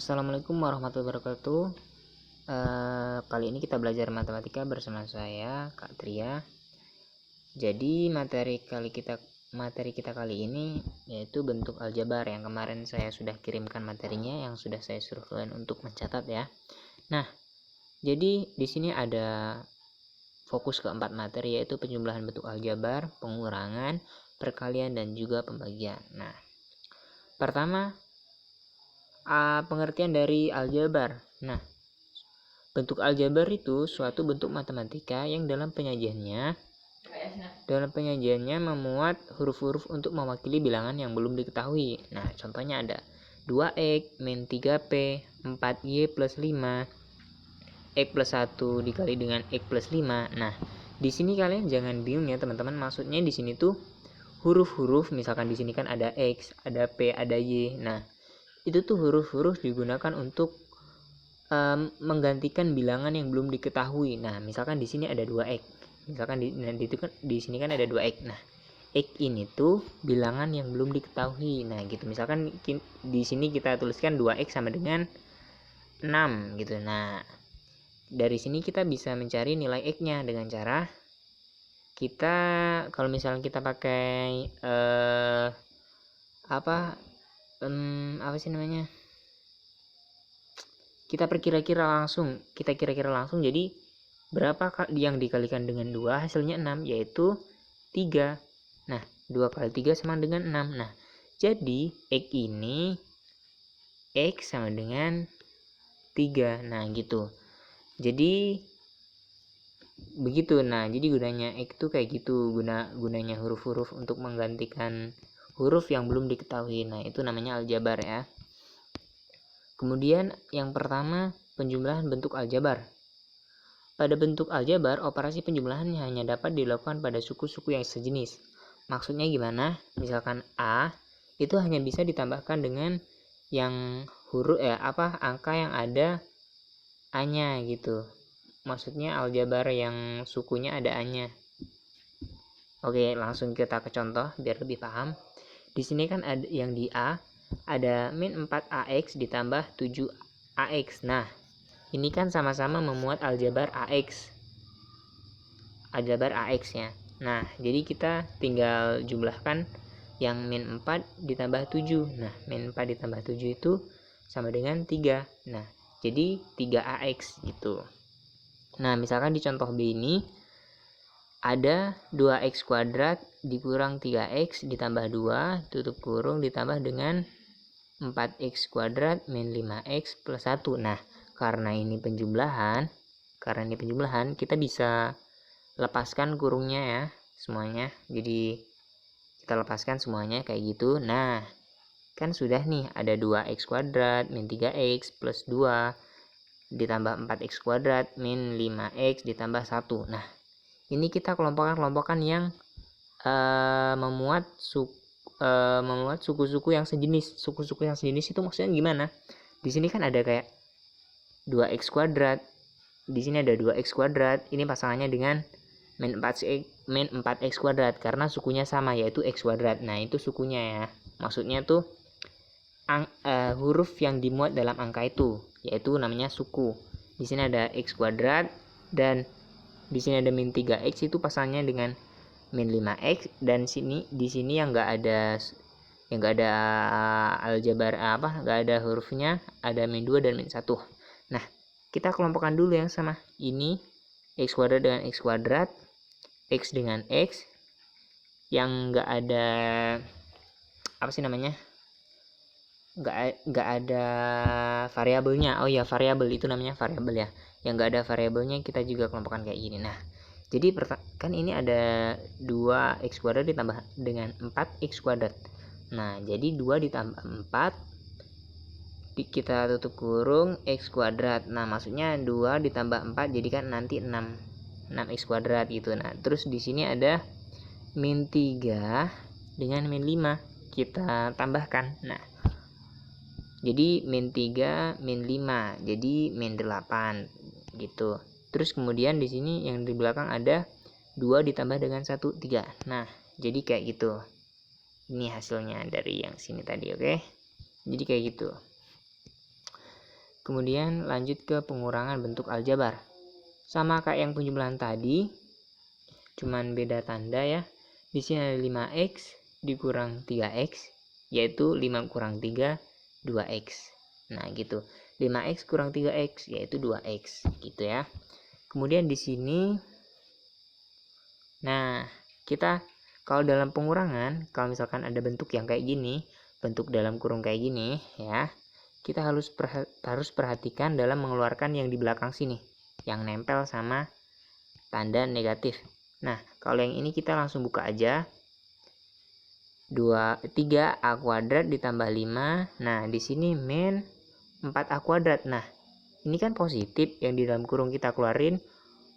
Assalamualaikum warahmatullahi wabarakatuh. Kali ini kita belajar matematika bersama saya, Kak Tria. Jadi materi kita kali ini yaitu bentuk aljabar yang kemarin saya sudah kirimkan materinya, yang sudah saya suruh kalian untuk mencatat ya. Nah, jadi di sini ada fokus keempat materi, yaitu penjumlahan bentuk aljabar, pengurangan, perkalian, dan juga pembagian. Nah, pertama, pengertian dari aljabar. Nah, bentuk aljabar itu suatu bentuk matematika yang dalam penyajiannya memuat huruf-huruf untuk mewakili bilangan yang belum diketahui. Nah, contohnya ada 2x min 3p 4y plus 5 x plus 1 dikali dengan x plus 5. Nah, di sini kalian jangan bingung ya teman-teman. Maksudnya di sini tuh huruf-huruf, misalkan di sini kan ada x, ada p, ada y. Nah, itu tuh huruf-huruf digunakan untuk menggantikan bilangan yang belum diketahui. Nah, misalkan di sini ada 2x. Misalkan di sini kan ada 2x. Nah, x ini tuh bilangan yang belum diketahui. Nah, gitu. Misalkan di sini kita tuliskan 2x sama dengan 6 gitu. Nah, dari sini kita bisa mencari nilai x-nya dengan cara kita, kalau misalnya kita pakai apa sih namanya? Kita kira-kira langsung, jadi berapa yang dikalikan dengan 2 hasilnya 6, yaitu 3. Nah, 2 kali 3 sama dengan 6. Nah, jadi x ini x sama dengan 3. Nah, gitu. Jadi begitu. Nah, jadi gunanya x itu kayak gitu, gunanya huruf-huruf untuk menggantikan huruf yang belum diketahui. Nah, itu namanya aljabar ya. Kemudian yang pertama, penjumlahan bentuk aljabar. Pada bentuk aljabar, operasi penjumlahan hanya dapat dilakukan pada suku-suku yang sejenis. Maksudnya gimana? Misalkan A itu hanya bisa ditambahkan dengan yang angka yang ada A-nya gitu. Maksudnya aljabar yang sukunya ada A-nya. Oke, langsung kita ke contoh biar lebih paham. Di sini kan ada yang di A ada min 4ax ditambah 7ax. Nah, ini kan sama-sama memuat aljabar ax. Ya. Nah, jadi kita tinggal jumlahkan yang min 4 ditambah 7. Nah, min 4 ditambah 7 itu sama dengan 3. Nah, jadi 3ax gitu. Nah, misalkan di contoh B ini ada 2x kuadrat dikurang 3x ditambah 2 tutup kurung ditambah dengan 4x kuadrat min 5x plus 1. Nah, karena ini penjumlahan, kita bisa lepaskan kurungnya ya, semuanya. Jadi kita lepaskan semuanya kayak gitu. Nah, kan sudah nih ada 2x kuadrat min 3x plus 2 ditambah 4x kuadrat min 5x ditambah 1. Nah, ini kita kelompokkan yang memuat suku-suku yang sejenis. Suku-suku yang sejenis itu maksudnya gimana? Di sini kan ada kayak 2x kuadrat. Di sini ada 2x kuadrat. Ini pasangannya dengan min 4x kuadrat karena sukunya sama, yaitu x kuadrat. Nah, itu sukunya ya. Maksudnya tuh huruf yang dimuat dalam angka itu, yaitu namanya suku. Di sini ada x kuadrat dan di sini ada min 3x, itu pasangannya dengan min 5x, dan di sini yang enggak ada aljabar enggak ada hurufnya, ada min 2 dan min 1. Nah, kita kelompokkan dulu yang sama. Ini x kuadrat dengan x kuadrat, x dengan x, yang enggak ada enggak ada variabelnya. Oh ya, variabel itu namanya variabel ya. Yang enggak ada variabelnya kita juga kelompokkan kayak gini. Nah, jadi kan ini ada 2x kuadrat ditambah dengan 4x kuadrat. Nah, jadi 2 ditambah 4 kita tutup kurung x kuadrat. Nah, maksudnya 2 ditambah 4 jadi kan nanti 6x kuadrat gitu. Nah, terus di sini ada min 3 dengan min 5 kita tambahkan. Nah, jadi min 3 min 5 jadi min 8 gitu. Terus kemudian di sini yang di belakang ada 2 ditambah dengan 1, 3. Nah, jadi kayak gitu. Ini hasilnya dari yang sini tadi, oke? Jadi kayak gitu. Kemudian lanjut ke pengurangan bentuk aljabar. Sama kayak yang penjumlahan tadi, cuman beda tanda ya. Di sini ada 5x dikurang 3x, yaitu 5 kurang 3, 2x. Nah, gitu. 5x kurang 3x yaitu 2x, gitu ya. Kemudian di sini, nah, kita kalau dalam pengurangan, kalau misalkan ada bentuk yang kayak gini, bentuk dalam kurung kayak gini ya, kita harus perhatikan dalam mengeluarkan yang di belakang sini, yang nempel sama tanda negatif. Nah, kalau yang ini kita langsung buka aja. 3a kuadrat ditambah 5. Nah, di sini min 4a kuadrat. Nah, ini kan positif, yang di dalam kurung kita keluarin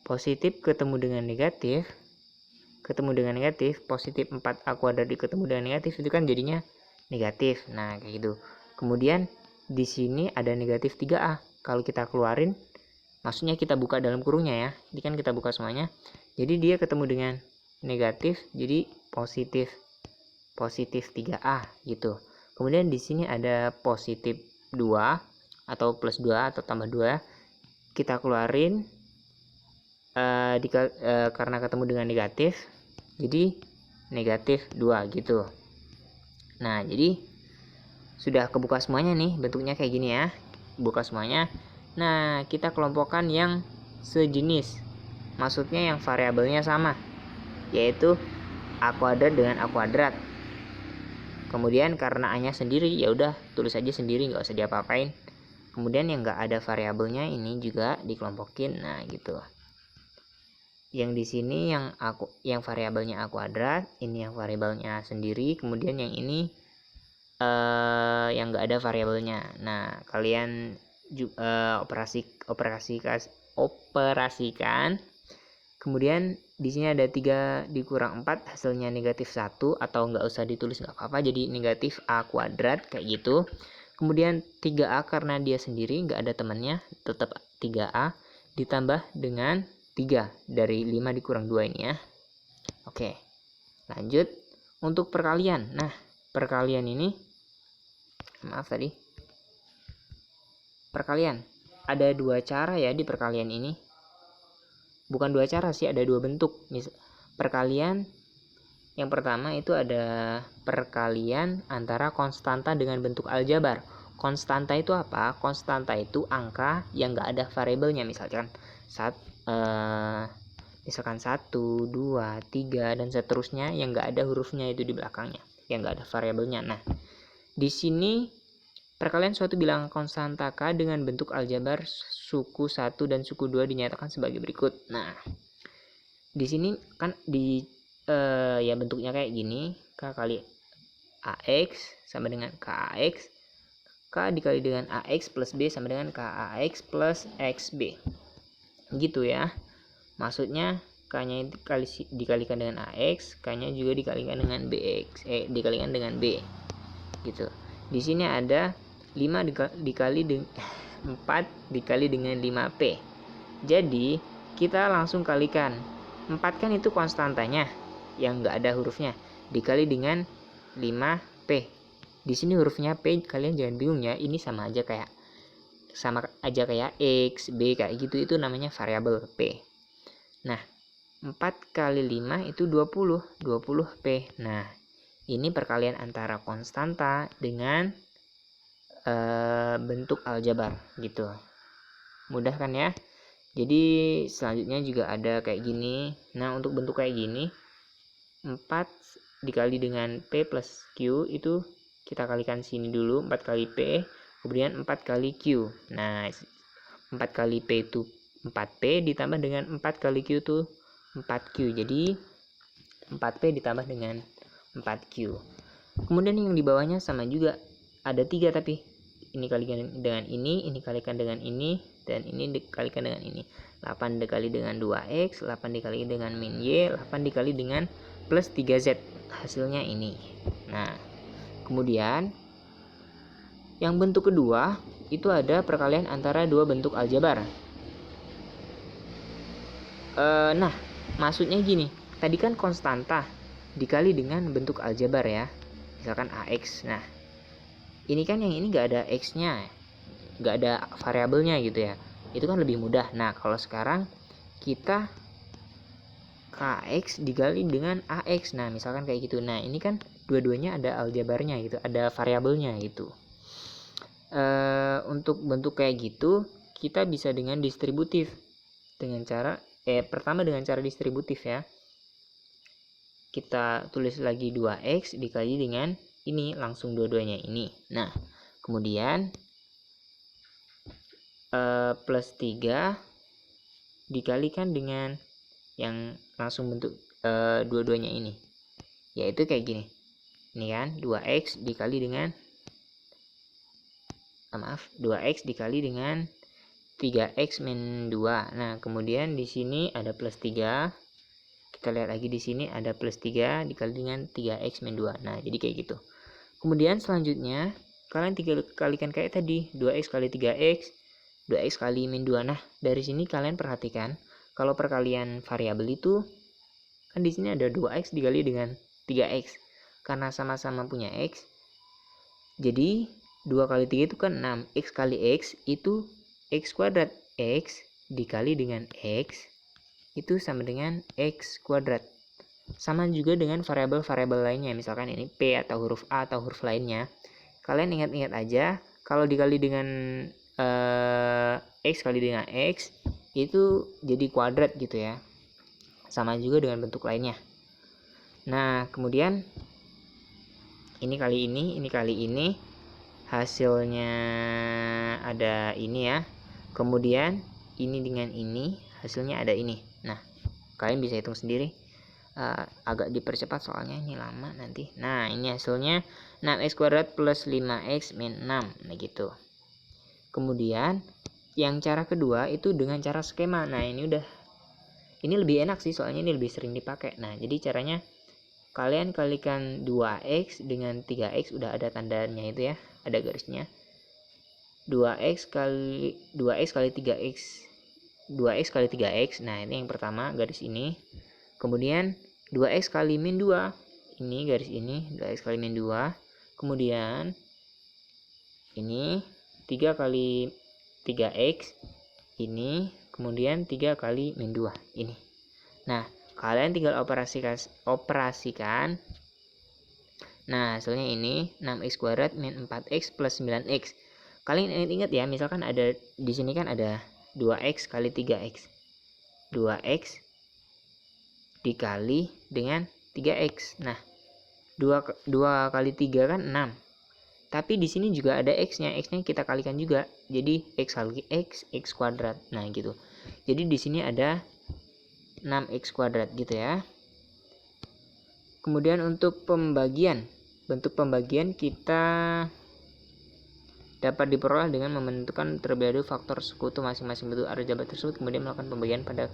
positif ketemu dengan negatif, positif 4a kuadrat ketemu dengan negatif, itu kan jadinya negatif. Nah, kayak gitu. Kemudian di sini ada negatif 3a. Kalau kita keluarin, maksudnya kita buka dalam kurungnya ya. Ini kan kita buka semuanya. Jadi dia ketemu dengan negatif, jadi positif 3a gitu. Kemudian di sini ada positif 2 atau plus 2 atau tambah 2. Kita keluarin karena ketemu dengan negatif, jadi negatif 2 gitu. Nah, jadi sudah kebuka semuanya nih, bentuknya kayak gini ya. Buka semuanya. Nah, kita kelompokkan yang sejenis. Maksudnya yang variabelnya sama, yaitu a kuadrat dengan a kuadrat. Kemudian karena a-nya sendiri, ya udah tulis aja sendiri, nggak usah diapa-apain. Kemudian yang nggak ada variabelnya ini juga dikelompokin. Nah, gitu. Yang di sini yang variabelnya a kuadrat, ini yang variabelnya sendiri. Kemudian yang ini yang nggak ada variabelnya. Nah, kalian operasikan. Kemudian di sini ada 3 dikurang 4, hasilnya negatif 1, atau nggak usah ditulis nggak apa-apa, jadi negatif a kuadrat kayak gitu. Kemudian 3a karena dia sendiri nggak ada temannya, tetap 3a ditambah dengan 3 dari 5 dikurang 2 ini ya. Oke, lanjut untuk perkalian. Nah, perkalian ini, perkalian ada 2 cara ya di perkalian ini. Bukan 2 cara sih, ada 2 bentuk. Perkalian yang pertama itu ada perkalian antara konstanta dengan bentuk aljabar. Konstanta itu apa? Konstanta itu angka yang nggak ada variabelnya, misalkan 1, 2, 3 dan seterusnya, yang nggak ada hurufnya itu di belakangnya, yang nggak ada variabelnya. Nah, di sini perkalian suatu bilangan konstanta K dengan bentuk aljabar suku 1 dan suku 2 dinyatakan sebagai berikut. Nah, di sini kan ya bentuknya kayak gini. K kali AX sama dengan KAX. K dikali dengan AX plus B sama dengan KAX plus XB. Gitu ya. Maksudnya K-nya dikalikan dengan AX, K-nya juga dikalikan dengan BX, dikalikan dengan B. Gitu. Di sini ada 4 dikali dengan 5P. Jadi kita langsung kalikan. 4 kan itu konstantanya yang nggak ada hurufnya, dikali dengan 5P. Di sini hurufnya P, kalian jangan bingung ya, ini sama aja kayak X, B kayak gitu, itu namanya variabel P. Nah, 4 kali 5 itu 20P. Nah, ini perkalian antara konstanta dengan bentuk aljabar gitu. Mudah kan ya? Jadi selanjutnya juga ada kayak gini. Nah, untuk bentuk kayak gini, 4 dikali dengan P plus Q itu kita kalikan sini dulu, 4 kali P, kemudian 4 kali Q. Nah, 4 kali P itu 4P ditambah dengan 4 kali Q itu 4Q. Jadi 4P ditambah dengan 4Q. Kemudian yang di bawahnya sama juga, ada 3 tapi ini kalikan dengan ini kalikan dengan ini, dan ini dikalikan dengan ini. 8 dikali dengan 2x, 8 dikali dengan min y, 8 dikali dengan plus 3z. Hasilnya ini. Nah, kemudian yang bentuk kedua itu ada perkalian antara 2 bentuk aljabar. Nah, maksudnya gini, tadi kan konstanta dikali dengan bentuk aljabar ya, misalkan AX. Nah, ini kan yang ini nggak ada X nya, nggak ada variabelnya gitu ya, itu kan lebih mudah. Nah kalau sekarang kita kx dikali dengan ax, nah misalkan kayak gitu. Nah ini kan dua-duanya ada aljabarnya gitu, ada variabelnya gitu. Untuk bentuk kayak gitu kita bisa dengan distributif, dengan cara pertama dengan cara distributif ya, kita tulis lagi 2x dikali dengan ini, langsung dua-duanya ini. Nah kemudian plus 3 dikalikan dengan yang langsung bentuk dua-duanya ini, yaitu kayak gini. Ini kan 2x dikali dengan 2x dikali dengan 3x min 2. Nah kemudian di sini ada plus 3, kita lihat lagi di sini ada plus 3 dikali dengan 3x min 2. Nah jadi kayak gitu. Kemudian selanjutnya kalian kalikan kayak tadi, 2x kali 3x, 2x kali min 2. Nah dari sini kalian perhatikan kalau perkalian variabel itu kan di sini ada 2x dikali dengan 3x, karena sama-sama punya x, jadi 2 kali 3 itu kan 6, x kali x itu x kuadrat, x dikali dengan x itu sama dengan x kuadrat. Sama juga dengan variabel-variabel lainnya, misalkan ini p atau huruf a atau huruf lainnya, kalian ingat-ingat aja kalau dikali dengan x kali dengan x itu jadi kuadrat gitu ya. Sama juga dengan bentuk lainnya. Nah kemudian ini kali ini hasilnya ada ini ya. Kemudian ini dengan ini hasilnya ada ini. Nah kalian bisa hitung sendiri. Agak dipercepat soalnya ini lama nanti. Nah ini hasilnya 6x kuadrat plus 5x min 6. Nah gitu. Kemudian yang cara kedua itu dengan cara skema. Nah ini lebih enak sih, soalnya ini lebih sering dipakai. Nah jadi caranya kalian kalikan 2x dengan 3x, udah ada tandanya itu ya, ada garisnya. 2x kali 3x, 2x kali 3x. Nah ini yang pertama garis ini. Kemudian 2x kali min 2, ini garis ini, 2x kali min 2. Kemudian ini 3 kali 3x ini, kemudian 3 kali min 2 ini. Nah kalian tinggal operasikan. Nah hasilnya ini 6x kuadrat min 4x plus 9x. Kalian ingat ya, misalkan ada di sini kan ada 2x kali 3x, 2x dikali dengan 3x. Nah 2 kali 3 kan 6, tapi di sini juga ada x-nya, x-nya kita kalikan juga, jadi x kali x kuadrat. Nah gitu, jadi di sini ada 6x kuadrat gitu ya. Kemudian untuk pembagian, bentuk pembagian kita dapat diperoleh dengan menentukan terlebih dahulu faktor sekutu masing-masing bentuk aljabar tersebut, kemudian melakukan pembagian pada.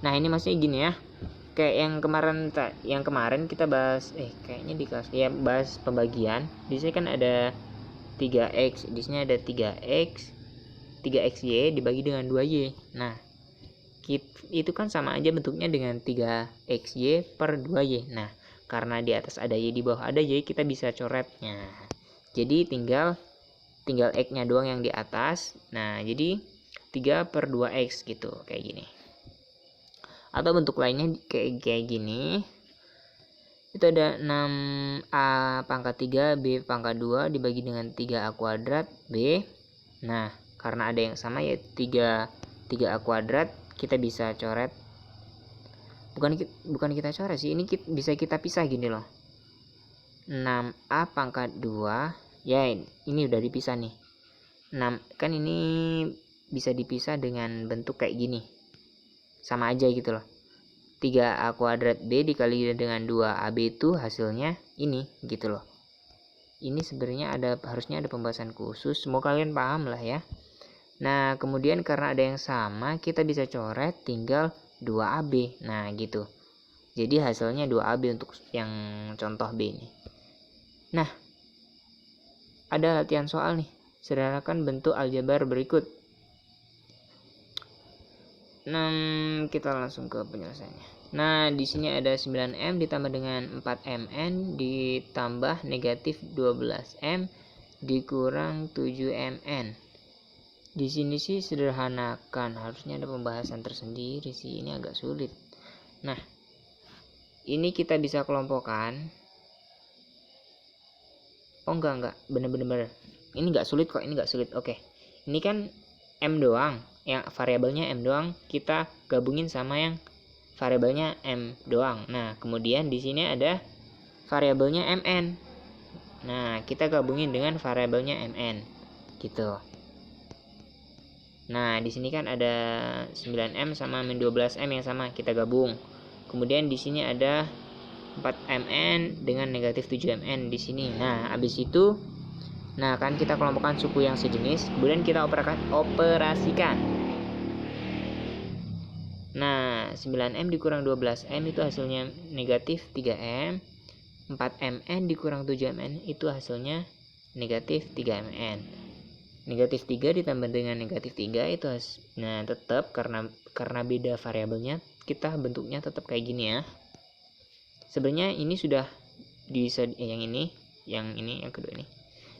Nah ini maksudnya gini ya, kayak yang kemarin kita bahas kayaknya di kelas ya, bahas pembagian. Di sini kan ada 3x, di sini ada 3xy dibagi dengan 2y. Nah itu kan sama aja bentuknya dengan 3xy per 2y. Nah karena di atas ada y, di bawah ada y, kita bisa coretnya. Jadi tinggal x-nya doang yang di atas. Nah jadi 3 per 2x gitu, kayak gini. Atau bentuk lainnya kayak gini, itu ada 6a pangkat 3 b pangkat 2 dibagi dengan 3a kuadrat b. Nah karena ada yang sama yaitu 3a kuadrat, kita bisa coret, bukan kita coret sih, ini bisa kita pisah gini loh. 6a pangkat 2 ya, ini udah dipisah nih. 6 kan ini bisa dipisah dengan bentuk kayak gini, sama aja gitu loh. 3a kuadrat b dikali dengan 2ab itu hasilnya ini gitu loh. Ini sebenarnya harusnya ada pembahasan khusus, semoga kalian paham lah ya. Nah kemudian karena ada yang sama, kita bisa coret tinggal 2ab. Nah gitu, jadi hasilnya 2ab untuk yang contoh b ini. Nah ada latihan soal nih, sederhanakan bentuk aljabar berikut. Kita langsung ke penyelesaiannya. Nah di sini ada 9m ditambah dengan 4mn ditambah negatif 12m dikurang 7mn. Di sini sih sederhanakan, harusnya ada pembahasan tersendiri sih, ini agak sulit. Nah, ini kita bisa kelompokkan. Oh enggak, bener. Ini enggak sulit kok, ini enggak sulit. Oke, ini kan M doang, yang variabelnya M doang, kita gabungin sama yang variabelnya M doang. Nah, kemudian di sini ada variabelnya MN. Nah, kita gabungin dengan variabelnya MN, gitu. Nah, di sini kan ada 9M sama min 12M yang sama, kita gabung. Kemudian di sini ada 4MN dengan negatif 7MN di sini. Nah, habis itu kan kita kelompokkan suku yang sejenis, kemudian kita operasikan. Nah, 9M dikurang 12M itu hasilnya negatif 3M. 4MN dikurang 7MN itu hasilnya negatif 3MN. Negatif 3 ditambah dengan negatif 3 itu tetap karena beda variabelnya, kita bentuknya tetap kayak gini ya. Sebenarnya ini sudah bisa yang kedua ini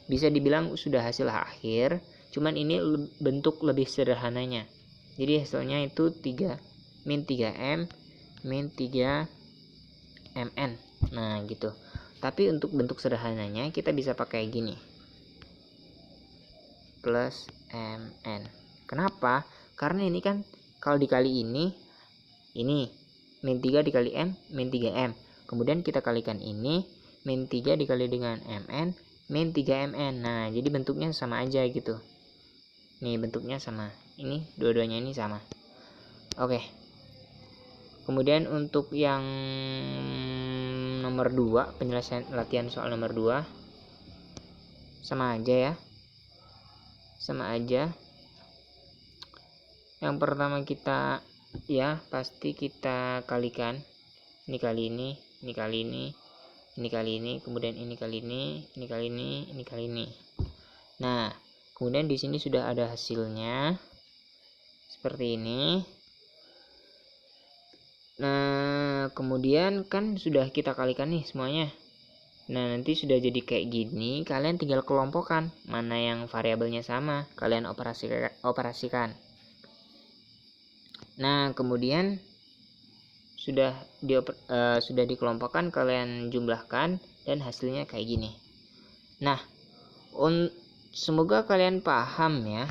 bisa dibilang sudah hasil akhir, cuman ini bentuk lebih sederhananya. Jadi hasilnya itu 3 min 3M min 3MN. Nah, gitu. Tapi untuk bentuk sederhananya kita bisa pakai gini, plus MN. Kenapa? Karena ini kan kalau dikali ini min 3 dikali M min 3M. Kemudian kita kalikan ini min 3 dikali dengan MN min 3MN. Nah, jadi bentuknya sama aja gitu. Nih, bentuknya sama. Ini dua-duanya ini sama. Oke. Kemudian untuk yang nomor 2, penyelesaian latihan soal nomor 2 sama aja ya. Sama aja. Yang pertama kita pasti kita kalikan. Ini kali ini, ini kali ini, ini kali ini, kemudian ini kali ini, ini kali ini, ini kali ini. Nah, kemudian di sini sudah ada hasilnya seperti ini. Nah, kemudian kan sudah kita kalikan nih semuanya. Nah, nanti sudah jadi kayak gini, kalian tinggal kelompokkan mana yang variabelnya sama, kalian operasikan. Nah, kemudian sudah dikelompokkan, kalian jumlahkan dan hasilnya kayak gini. Nah, semoga kalian paham ya.